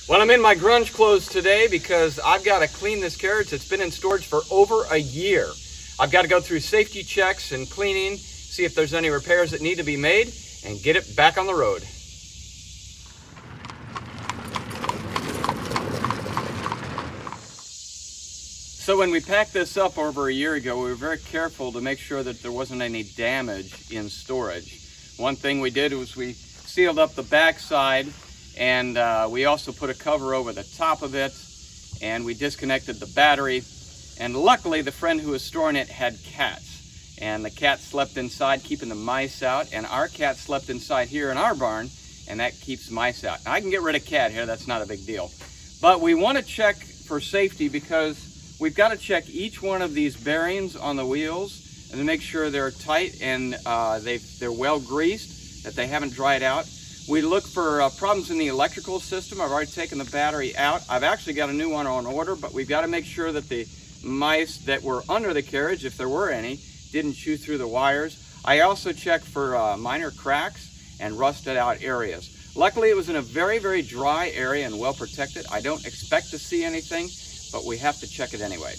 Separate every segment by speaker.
Speaker 1: Well, I'm in my grunge clothes today because I've got to clean this carriage. It's been in storage for over a year. I've got to go through safety checks and cleaning, see if there's any repairs that need to be made, and get it back on the road. So when we packed this up over a year ago, we were very careful to make sure that there wasn't any damage in storage. One thing we did was we sealed up the backside, and we also put a cover over the top of it, and we disconnected the battery. And luckily, the friend who was storing it had cats, and the cat slept inside, keeping the mice out, and our cat slept inside here in our barn, and that keeps mice out. Now, I can get rid of cat hair, that's not a big deal. But we want to check for safety because we've got to check each one of these bearings on the wheels and to make sure they're tight and they're well greased, that they haven't dried out. We look for problems in the electrical system. I've already taken the battery out. I've actually got a new one on order, but we've got to make sure that the mice that were under the carriage, if there were any, didn't chew through the wires. I also check for minor cracks and rusted out areas. Luckily, it was in a very, very dry area and well protected. I don't expect to see anything, but we have to check it anyway.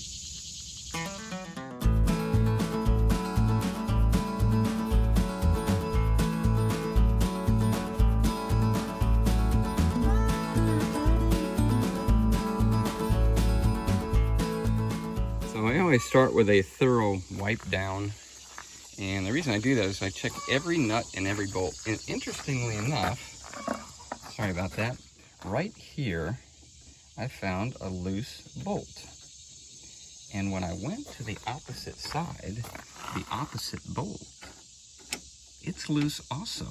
Speaker 1: So I always start with a thorough wipe down, and the reason I do that is I check every nut and every bolt. And interestingly enough, sorry about that, right here I found a loose bolt. And when I went to the opposite side, the opposite bolt, it's loose also.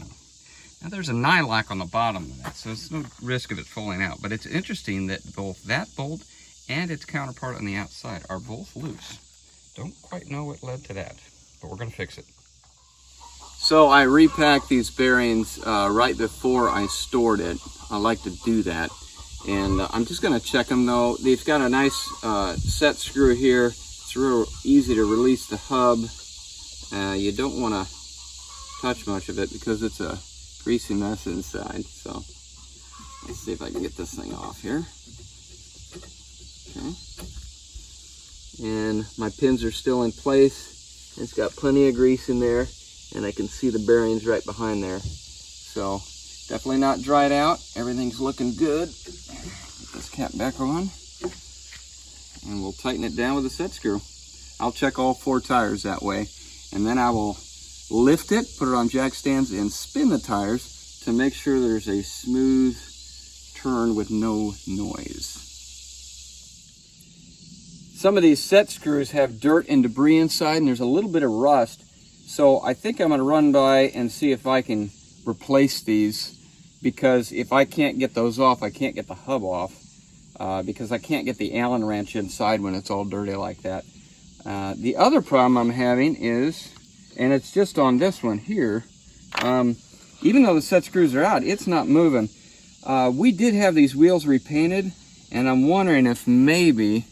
Speaker 1: Now there's a nylock on the bottom of that, so there's no risk of it falling out. But it's interesting that both that bolt and its counterpart on the outside are both loose. Don't quite know what led to that, but we're gonna fix it. So I repacked these bearings right before I stored it. I like to do that. And I'm just gonna check them though. They've got a nice set screw here. It's real easy to release the hub. You don't wanna touch much of it because it's a greasy mess inside. So let's see if I can get this thing off here. Okay. And my pins are still in place. It's got plenty of grease in there, and I can see the bearings right behind there. So definitely not dried out. Everything's looking good. Get this cap back on, and we'll tighten it down with a set screw. I'll check all 4 tires that way, and then I will lift it, put it on jack stands, and spin the tires to make sure there's a smooth turn with no noise. Some of these set screws have dirt and debris inside, and there's a little bit of rust. So I think I'm gonna run by and see if I can replace these, because if I can't get those off, I can't get the hub off, because I can't get the Allen wrench inside when it's all dirty like that. The other problem I'm having is, and it's just on this one here, even though the set screws are out, it's not moving. We did have these wheels repainted, and I'm wondering if maybe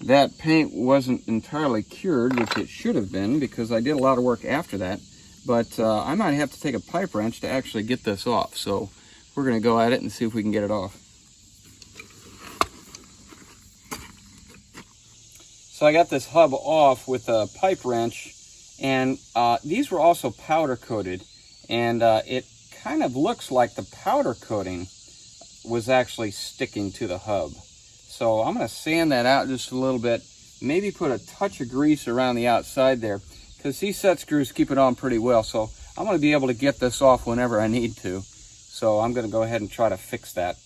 Speaker 1: that paint wasn't entirely cured, which it should have been, because I did a lot of work after that. But I might have to take a pipe wrench to actually get this off. So we're going to go at it and see if we can get it off. So I got this hub off with a pipe wrench, and these were also powder coated, and it kind of looks like the powder coating was actually sticking to the hub. So I'm going to sand that out just a little bit, maybe put a touch of grease around the outside there, because these set screws keep it on pretty well. So I'm going to be able to get this off whenever I need to. So I'm going to go ahead and try to fix that.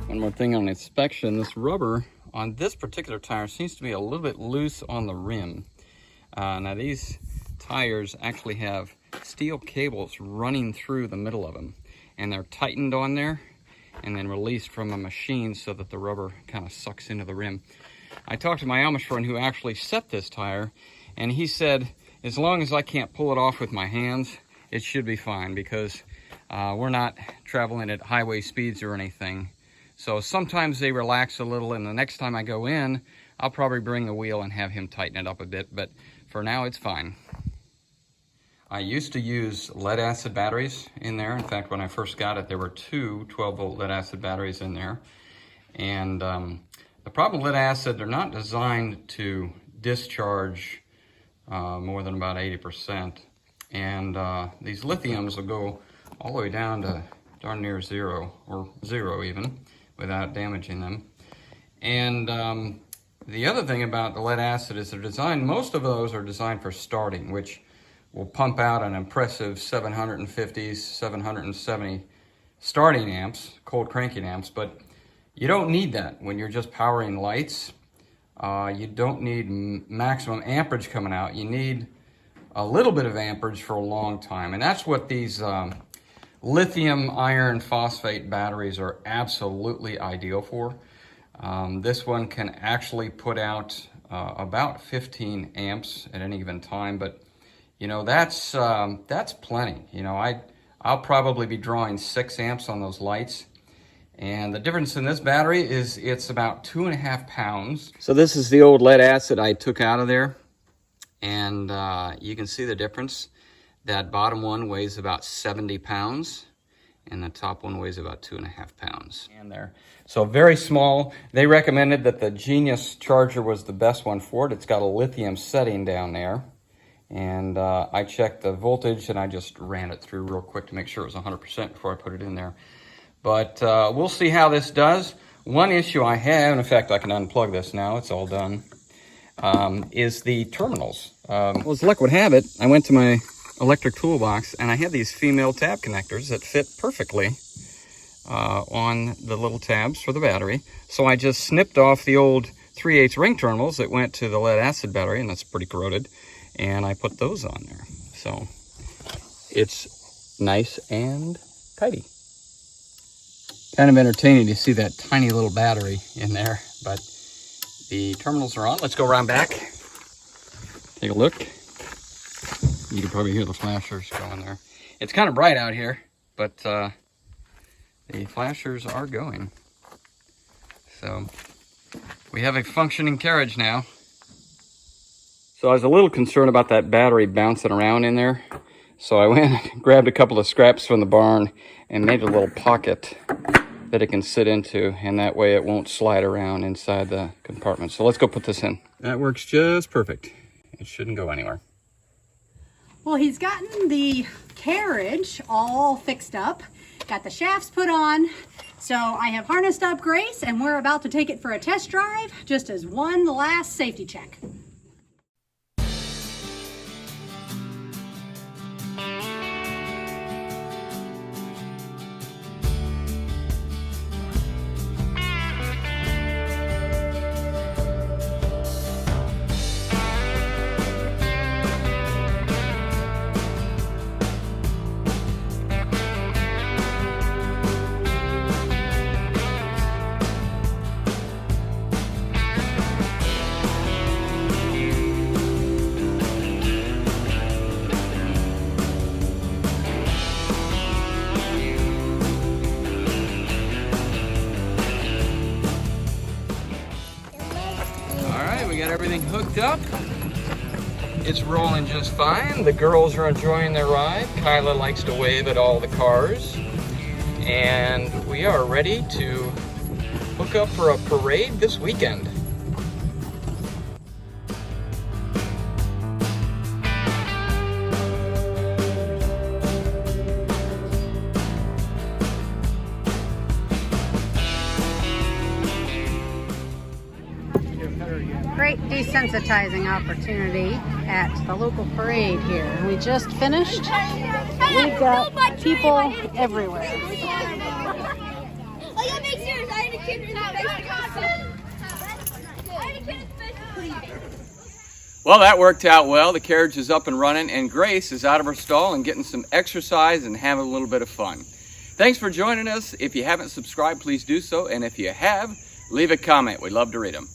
Speaker 1: One more thing on inspection, this rubber on this particular tire seems to be a little bit loose on the rim. Now these tires actually have steel cables running through the middle of them, and they're tightened on there and then released from a machine so that the rubber kind of sucks into the rim. I talked to my Amish friend who actually set this tire, and he said as long as I can't pull it off with my hands, it should be fine, because we're not traveling at highway speeds or anything. So sometimes they relax a little, and the next time I go in, I'll probably bring the wheel and have him tighten it up a bit, but for now it's fine. I used to use lead acid batteries in there. In fact, when I first got it, there were two 12-volt lead acid batteries in there. And the problem with lead acid, they're not designed to discharge more than about 80%. And these lithiums will go all the way down to darn near zero, or zero even, without damaging them. And the other thing about the lead acid is they're designed, most of those are designed for starting, which will pump out an impressive 750, 770 starting amps, cold cranking amps, but you don't need that when you're just powering lights. You don't need maximum amperage coming out. You need a little bit of amperage for a long time, and that's what these lithium iron phosphate batteries are absolutely ideal for. This one can actually put out about 15 amps at any given time, but you know, that's plenty. You know, I'll probably be drawing 6 amps on those lights. And the difference in this battery is it's about 2.5 pounds. So this is the old lead acid I took out of there. And you can see the difference. That bottom one weighs about 70 pounds. And the top one weighs about 2.5 pounds. And there. So very small. They recommended that the Genius charger was the best one for it. It's got a lithium setting down there. And I checked the voltage and I just ran it through real quick to make sure it was 100% before I put it in there. But we'll see how this does. One issue I have, in fact I can unplug this now, it's all done, is the terminals. Well, as luck would have it, I went to my electric toolbox and I had these female tab connectors that fit perfectly on the little tabs for the battery. So I just snipped off the old 3/8 ring terminals that went to the lead acid battery, and that's pretty corroded. And I put those on there. So it's nice and tidy. Kind of entertaining to see that tiny little battery in there, but the terminals are on. Let's go around back, take a look. You can probably hear the flashers going there. It's kind of bright out here, but the flashers are going. So we have a functioning carriage now. So I was a little concerned about that battery bouncing around in there. So I went and grabbed a couple of scraps from the barn and made a little pocket that it can sit into, and that way it won't slide around inside the compartment. So let's go put this in. That works just perfect. It shouldn't go anywhere.
Speaker 2: Well, he's gotten the carriage all fixed up, got the shafts put on. So I have harnessed up Grace and we're about to take it for a test drive, just as one last safety check.
Speaker 1: We got everything hooked up. It's rolling just fine. The girls are enjoying their ride. Kyla likes to wave at all the cars. And we are ready to hook up for a parade this weekend.
Speaker 2: Great desensitizing opportunity at the local parade here. We just finished. We've got people everywhere.
Speaker 1: Well, that worked out well. The carriage is up and running, and Grace is out of her stall and getting some exercise and having a little bit of fun. Thanks for joining us. If you haven't subscribed, please do so. And if you have, leave a comment. We'd love to read them.